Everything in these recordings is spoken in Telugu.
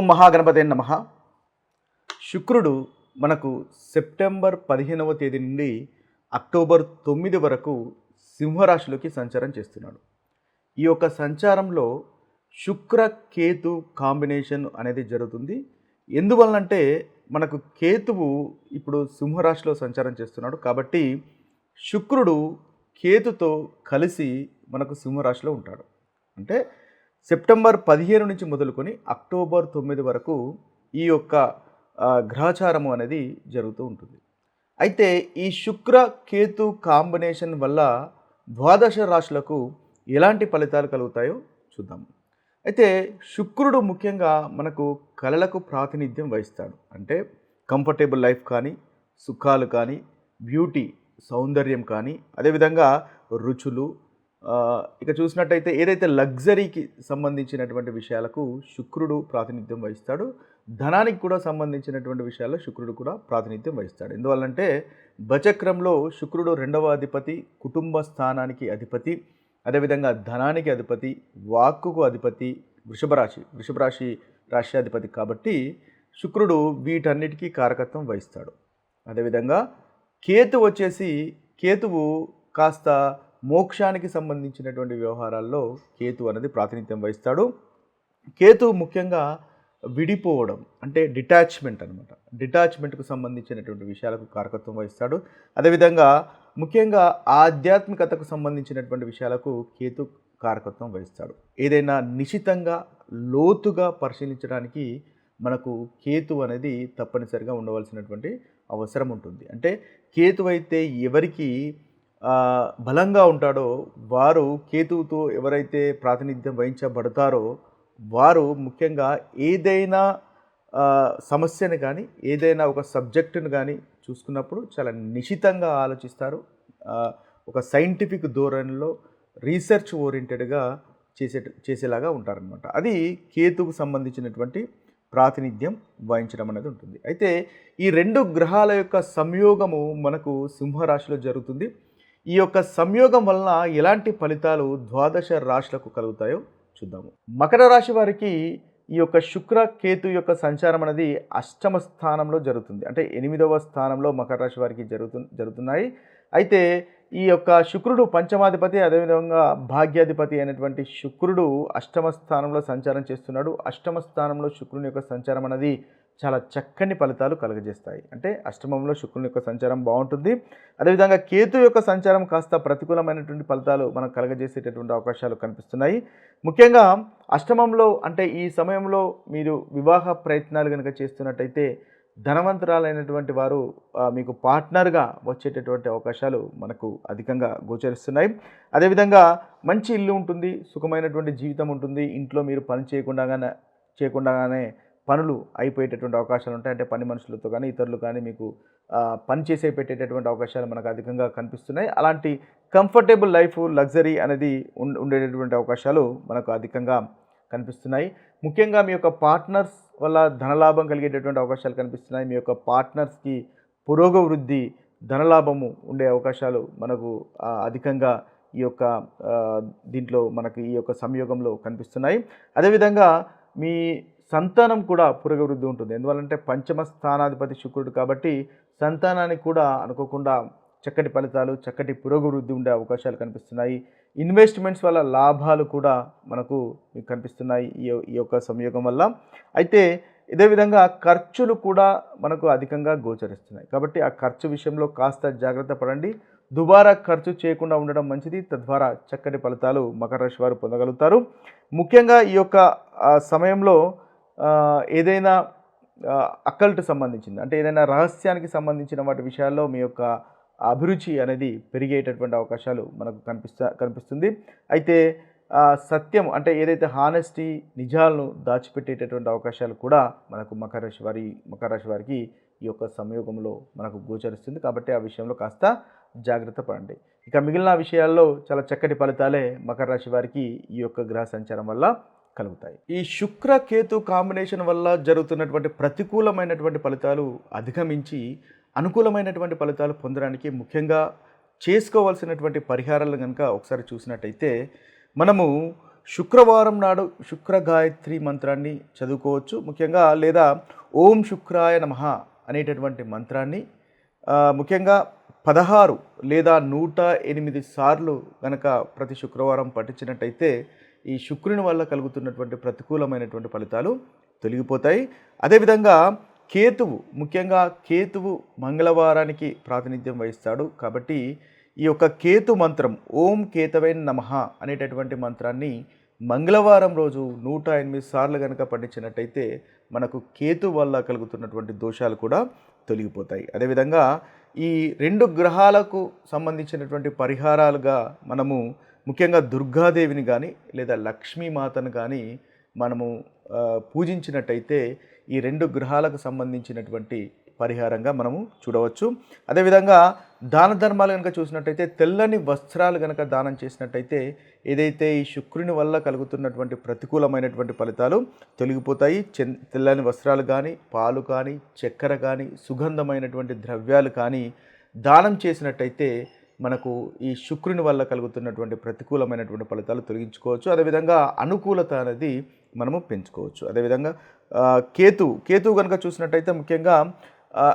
మహాగణపతే నమః. శుక్రుడు మనకు సెప్టెంబర్ 15వ తేదీ నుండి అక్టోబర్ 9 వరకు సింహరాశిలోకి సంచారం చేస్తున్నాడు. ఈ యొక్క సంచారంలో శుక్ర కేతు కాంబినేషన్ అనేది జరుగుతుంది. ఎందువల్లంటే మనకు కేతువు ఇప్పుడు సింహరాశిలో సంచారం చేస్తున్నాడు. కాబట్టి శుక్రుడు కేతుతో కలిసి మనకు సింహరాశిలో ఉంటాడు. అంటే సెప్టెంబర్ 15 నుంచి మొదలుకొని అక్టోబర్ 9 వరకు ఈ యొక్క గ్రహచారము అనేది జరుగుతూ ఉంటుంది. అయితే ఈ శుక్ర కేతు కాంబినేషన్ వల్ల ద్వాదశ రాశులకు ఎలాంటి ఫలితాలు కలుగుతాయో చూద్దాము. అయితే శుక్రుడు ముఖ్యంగా మనకు కళలకు ప్రాతినిధ్యం వహిస్తాడు. అంటే కంఫర్టబుల్ లైఫ్ కానీ, సుఖాలు కానీ, బ్యూటీ సౌందర్యం కానీ, అదేవిధంగా రుచులు, ఇక చూసినట్టయితే ఏదైతే లగ్జరీకి సంబంధించినటువంటి విషయాలకు శుక్రుడు ప్రాతినిధ్యం వహిస్తాడు. ధనానికి కూడా సంబంధించినటువంటి విషయాల్లో శుక్రుడు కూడా ప్రాతినిధ్యం వహిస్తాడు. ఎందువల్లంటే బచక్రంలో శుక్రుడు 2వ అధిపతి, కుటుంబ స్థానానికి అధిపతి, అదేవిధంగా ధనానికి అధిపతి, వాక్కుకు అధిపతి, వృషభ రాశి రాశ్యాధిపతి. కాబట్టి శుక్రుడు వీటన్నిటికీ కారకత్వం వహిస్తాడు. అదేవిధంగా కేతువు కాస్త మోక్షానికి సంబంధించినటువంటి వ్యవహారాల్లో కేతు అనేది ప్రాతినిధ్యం వహిస్తాడు. కేతు ముఖ్యంగా విడిపోవడం అంటే డిటాచ్మెంట్ అనమాట. డిటాచ్మెంట్కు సంబంధించినటువంటి విషయాలకు కారకత్వం వహిస్తాడు. అదేవిధంగా ముఖ్యంగా ఆధ్యాత్మికతకు సంబంధించినటువంటి విషయాలకు కేతు కారకత్వం వహిస్తాడు. ఏదైనా నిశితంగా లోతుగా పరిశీలించడానికి మనకు కేతు అనేది తప్పనిసరిగా ఉండవలసినటువంటి అవసరం ఉంటుంది. అంటే కేతు అయితే ఎవరికి బలంగా ఉంటాడో వారు, కేతువుతో ఎవరైతే ప్రాతినిధ్యం వహించబడతారో వారు ముఖ్యంగా ఏదైనా సమస్యను కానీ, ఏదైనా ఒక సబ్జెక్టును కానీ చూసుకున్నప్పుడు చాలా నిశితంగా ఆలోచిస్తారు. ఒక సైంటిఫిక్ ధోరణిలో రీసెర్చ్ ఓరియంటెడ్గా చేసేలాగా ఉంటారనమాట. అది కేతువుకు సంబంధించినటువంటి ప్రాతినిధ్యం వహించడం అనేది ఉంటుంది. అయితే ఈ రెండు గ్రహాల యొక్క సంయోగము మనకు సింహరాశిలో జరుగుతుంది. ఈ యొక్క సంయోగం వలన ఎలాంటి ఫలితాలు ద్వాదశ రాశులకు కలుగుతాయో చూద్దాము. మకర రాశి వారికి ఈ యొక్క శుక్ర కేతు యొక్క సంచారం అనేది అష్టమ స్థానంలో జరుగుతుంది. అంటే 8వ స్థానంలో మకర రాశి వారికి జరుగుతున్నాయి. అయితే ఈ యొక్క శుక్రుడు పంచమాధిపతి, అదేవిధంగా భాగ్యాధిపతి అయినటువంటి శుక్రుడు అష్టమ స్థానంలో సంచారం చేస్తున్నాడు. అష్టమ స్థానంలో శుక్రుని యొక్క సంచారం అనేది చాలా చక్కని ఫలితాలు కలుగజేస్తాయి. అంటే అష్టమంలో శుక్రుని యొక్క సంచారం బాగుంటుంది. అదేవిధంగా కేతు యొక్క సంచారం కాస్త ప్రతికూలమైనటువంటి ఫలితాలు మనకు కలుగజేసేటటువంటి అవకాశాలు కనిపిస్తున్నాయి. ముఖ్యంగా అష్టమంలో అంటే ఈ సమయంలో మీరు వివాహ ప్రయత్నాలు కనుక చేస్తున్నట్టయితే ధనవంతురాలైనటువంటి వారు మీకు పార్ట్నర్గా వచ్చేటటువంటి అవకాశాలు మనకు అధికంగా గోచరిస్తున్నాయి. అదేవిధంగా మంచి ఇల్లు ఉంటుంది, సుఖమైనటువంటి జీవితం ఉంటుంది. ఇంట్లో మీరు పని చేయకుండానే పనులు అయిపోయేటటువంటి అవకాశాలు ఉంటాయి. అంటే పని మనుషులతో కానీ, ఇతరులు కానీ మీకు పని చేసే పెట్టేటటువంటి అవకాశాలు మనకు అధికంగా కనిపిస్తున్నాయి. అలాంటి కంఫర్టబుల్ లైఫ్, లగ్జరీ అనేది ఉండేటటువంటి అవకాశాలు మనకు అధికంగా కనిపిస్తున్నాయి. ముఖ్యంగా మీ యొక్క పార్ట్నర్స్ వల్ల ధనలాభం కలిగేటటువంటి అవకాశాలు కనిపిస్తున్నాయి. మీ యొక్క పార్ట్నర్స్కి పురోగవృద్ధి, ధనలాభము ఉండే అవకాశాలు మనకు అధికంగా ఈ యొక్క దీంట్లో మనకు ఈ యొక్క సంయోగంలో కనిపిస్తున్నాయి. అదేవిధంగా మీ సంతానం కూడా పురోగవృద్ధి ఉంటుంది. ఎందువల్లంటే పంచమ స్థానాధిపతి శుక్రుడు కాబట్టి సంతానానికి కూడా అనుకోకుండా చక్కటి ఫలితాలు, చక్కటి పురోగవృద్ధి ఉండే అవకాశాలు కనిపిస్తున్నాయి. ఇన్వెస్ట్మెంట్స్ వల్ల లాభాలు కూడా మనకు కనిపిస్తున్నాయి ఈ యొక్క సంయోగం వల్ల. అయితే ఇదే విధంగా ఖర్చులు కూడా మనకు అధికంగా గోచరిస్తున్నాయి. కాబట్టి ఆ ఖర్చు విషయంలో కాస్త జాగ్రత్త పడండి. దుబారా ఖర్చు చేయకుండా ఉండడం మంచిది. తద్వారా చక్కటి ఫలితాలు మకర రాశి వారు పొందగలుగుతారు. ముఖ్యంగా ఈ యొక్క సమయంలో ఏదైనా అకల్ట్ సంబంధించింది అంటే ఏదైనా రహస్యానికి సంబంధించిన వాటి విషయాల్లో మీ యొక్క అభిరుచి అనేది పెరిగేటటువంటి అవకాశాలు మనకు కనిపిస్తుంది. అయితే సత్యం అంటే ఏదైతే హానెస్టీ, నిజాలను దాచిపెట్టేటటువంటి అవకాశాలు కూడా మనకు మకర రాశి వారికి ఈ యొక్క సంయోగంలో మనకు గోచరిస్తుంది. కాబట్టి ఆ విషయంలో కాస్త జాగ్రత్త పడండి. ఇక మిగిలిన విషయాల్లో చాలా చక్కటి ఫలితాలే మకర రాశి వారికి ఈ యొక్క గ్రహ సంచారం వల్ల కలుగుతాయి. ఈ శుక్ర కేతు కాంబినేషన్ వల్ల జరుగుతున్నటువంటి ప్రతికూలమైనటువంటి ఫలితాలు అధిగమించి అనుకూలమైనటువంటి ఫలితాలు పొందడానికి ముఖ్యంగా చేసుకోవాల్సినటువంటి పరిహారాలు కనుక ఒకసారి చూసినట్టయితే మనము శుక్రవారం నాడు శుక్ర గాయత్రి మంత్రాన్ని చదువుకోవచ్చు ముఖ్యంగా, లేదా ఓం శుక్రాయ నమః అనేటటువంటి మంత్రాన్ని ముఖ్యంగా 16 లేదా 108 సార్లు కనుక ప్రతి శుక్రవారం పఠించినట్టయితే ఈ శుక్రుని వల్ల కలుగుతున్నటువంటి ప్రతికూలమైనటువంటి ఫలితాలు తొలగిపోతాయి. అదేవిధంగా ముఖ్యంగా కేతువు మంగళవారానికి ప్రాతినిధ్యం వహిస్తాడు. కాబట్టి ఈ యొక్క కేతు మంత్రం ఓం కేతవే నమః అనేటటువంటి మంత్రాన్ని మంగళవారం రోజు 108 సార్లు కనుక పఠించినట్టయితే మనకు కేతు వల్ల కలుగుతున్నటువంటి దోషాలు కూడా తొలగిపోతాయి. అదేవిధంగా ఈ 2 గ్రహాలకు సంబంధించినటువంటి పరిహారాలుగా మనము ముఖ్యంగా దుర్గాదేవిని కానీ లేదా లక్ష్మీమాతను కానీ మనము పూజించినట్టయితే ఈ 2 గ్రహాలకు సంబంధించినటువంటి పరిహారంగా మనము చూడవచ్చు. అదేవిధంగా దాన ధర్మాలు కనుక చూసినట్టయితే తెల్లని వస్త్రాలు కనుక దానం చేసినట్టయితే ఏదైతే ఈ శుక్రుని వల్ల కలుగుతున్నటువంటి ప్రతికూలమైనటువంటి ఫలితాలు తొలగిపోతాయి. తెల్లని వస్త్రాలు కానీ, పాలు కానీ, చక్కెర కానీ, సుగంధమైనటువంటి ద్రవ్యాలు కానీ దానం చేసినట్టయితే మనకు ఈ శుక్రుని వల్ల కలుగుతున్నటువంటి ప్రతికూలమైనటువంటి ఫలితాలు తొలగించుకోవచ్చు. అదేవిధంగా అనుకూలత అనేది మనము పెంచుకోవచ్చు. అదేవిధంగా కేతు కనుక చూసినట్టయితే ముఖ్యంగా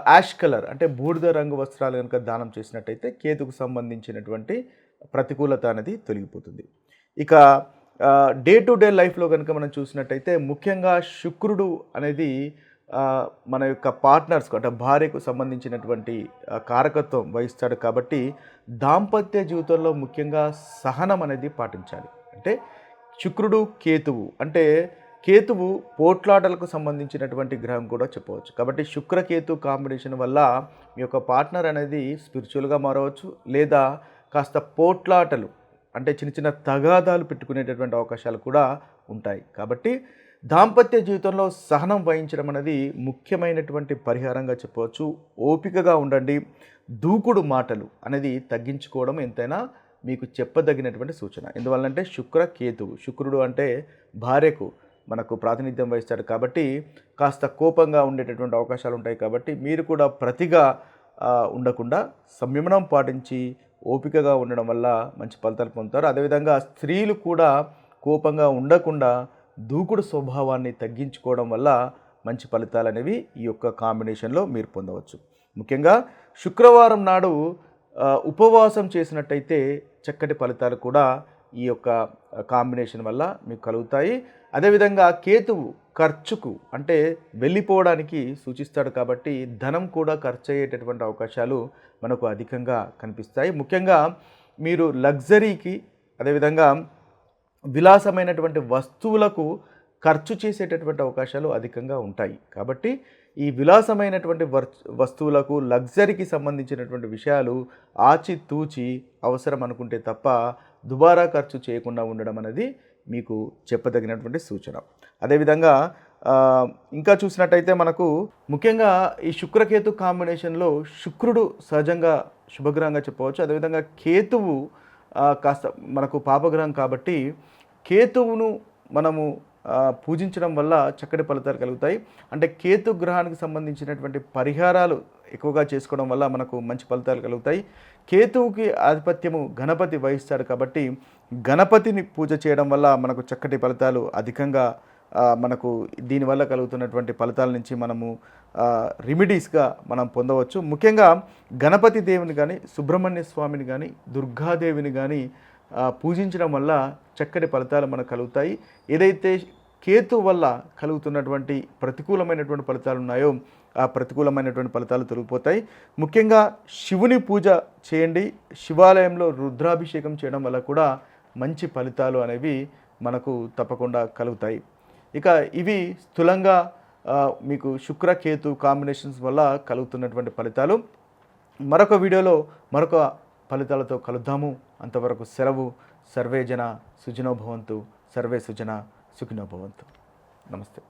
యాష్ కలర్ అంటే బూడిద రంగు వస్త్రాలు కనుక దానం చేసినట్టయితే కేతుకు సంబంధించినటువంటి ప్రతికూలత అనేది తొలగిపోతుంది. ఇక డే టు డే లైఫ్లో కనుక మనం చూసినట్టయితే ముఖ్యంగా శుక్రుడు అనేది మన యొక్క పార్ట్నర్స్కు అంటే భార్యకు సంబంధించినటువంటి కారకత్వం వహిస్తాడు. కాబట్టి దాంపత్య జీవితంలో ముఖ్యంగా సహనం అనేది పాటించాలి. అంటే శుక్రుడు కేతువు అంటే కేతువు పోట్లాటలకు సంబంధించినటువంటి గ్రహం కూడా చెప్పవచ్చు. కాబట్టి శుక్రకేతు కాంబినేషన్ వల్ల మీ యొక్క పార్ట్నర్ అనేది స్పిరిచువల్గా మారవచ్చు, లేదా కాస్త పోట్లాటలు అంటే చిన్న చిన్న తగాదాలు పెట్టుకునేటటువంటి అవకాశాలు కూడా ఉంటాయి. కాబట్టి దాంపత్య జీవితంలో సహనం వహించడం అనేది ముఖ్యమైనటువంటి పరిహారంగా చెప్పవచ్చు. ఓపికగా ఉండండి. దూకుడు మాటలు అనేది తగ్గించుకోవడం ఎంతైనా మీకు చెప్పదగినటువంటి సూచన. ఎందువల్లంటే శుక్రుడు అంటే భార్యకు మనకు ప్రాతినిధ్యం వహిస్తాడు. కాబట్టి కాస్త కోపంగా ఉండేటటువంటి అవకాశాలు ఉంటాయి. కాబట్టి మీరు కూడా ప్రతిగా ఉండకుండా సంయమనం పాటించి ఓపికగా ఉండడం వల్ల మంచి ఫలితాలు పొందుతారు. అదేవిధంగా స్త్రీలు కూడా కోపంగా ఉండకుండా దూకుడు స్వభావాన్ని తగ్గించుకోవడం వల్ల మంచి ఫలితాలు అనేవి ఈ యొక్క కాంబినేషన్లో మీరు పొందవచ్చు. ముఖ్యంగా శుక్రవారం నాడు ఉపవాసం చేసినట్టయితే చక్కటి ఫలితాలు కూడా ఈ యొక్క కాంబినేషన్ వల్ల మీకు కలుగుతాయి. అదేవిధంగా కేతువు ఖర్చుకు అంటే వెళ్ళిపోవడానికి సూచిస్తాడు. కాబట్టి ధనం కూడా ఖర్చు అయ్యేటటువంటి అవకాశాలు మనకు అధికంగా కనిపిస్తాయి. ముఖ్యంగా మీరు లగ్జరీకి అదేవిధంగా విలాసమైనటువంటి వస్తువులకు ఖర్చు చేసేటటువంటి అవకాశాలు అధికంగా ఉంటాయి. కాబట్టి ఈ విలాసమైనటువంటి వస్తువులకు లగ్జరీకి సంబంధించినటువంటి విషయాలు ఆచితూచి అవసరం అనుకుంటే తప్ప దుబారా ఖర్చు చేయకుండా ఉండడం అనేది మీకు చెప్పదగినటువంటి సూచన. అదేవిధంగా ఇంకా చూసినట్టయితే మనకు ముఖ్యంగా ఈ శుక్రకేతు కాంబినేషన్లో శుక్రుడు సహజంగా శుభగ్రహంగా చెప్పవచ్చు. అదేవిధంగా కేతువు కాస్త మనకు పాపగ్రహం. కాబట్టి కేతువును మనము పూజించడం వల్ల చక్కటి ఫలితాలు కలుగుతాయి. అంటే కేతు గ్రహానికి సంబంధించినటువంటి పరిహారాలు ఎక్కువగా చేసుకోవడం వల్ల మనకు మంచి ఫలితాలు కలుగుతాయి. కేతువుకి ఆధిపత్యము గణపతి వహిస్తాడు. కాబట్టి గణపతిని పూజ చేయడం వల్ల మనకు చక్కటి ఫలితాలు అధికంగా మనకు దీనివల్ల కలుగుతున్నటువంటి ఫలితాల నుంచి మనము రెమెడీస్గా మనం పొందవచ్చు. ముఖ్యంగా గణపతి దేవుని కానీ, సుబ్రహ్మణ్య స్వామిని కానీ, దుర్గాదేవిని కానీ పూజించడం వల్ల చక్కటి ఫలితాలు మనకు కలుగుతాయి. ఏదైతే కేతు వల్ల కలుగుతున్నటువంటి ప్రతికూలమైనటువంటి ఫలితాలు ఉన్నాయో ఆ ప్రతికూలమైనటువంటి ఫలితాలు తొలగిపోతాయి. ముఖ్యంగా శివుని పూజ చేయండి. శివాలయంలో రుద్రాభిషేకం చేయడం వల్ల కూడా మంచి ఫలితాలు అనేవి మనకు తప్పకుండా కలుగుతాయి. ఇక ఇవి స్థూలంగా మీకు శుక్రకేతు కాంబినేషన్స్ వల్ల కలుగుతున్నటువంటి ఫలితాలు. మరొక వీడియోలో మరొక ఫలితాలతో కలుద్దాము. అంతవరకు సెలవు. సర్వే జన సుఖినో భవంతు. సర్వే సుజన సుఖినో భవంతు. నమస్తే.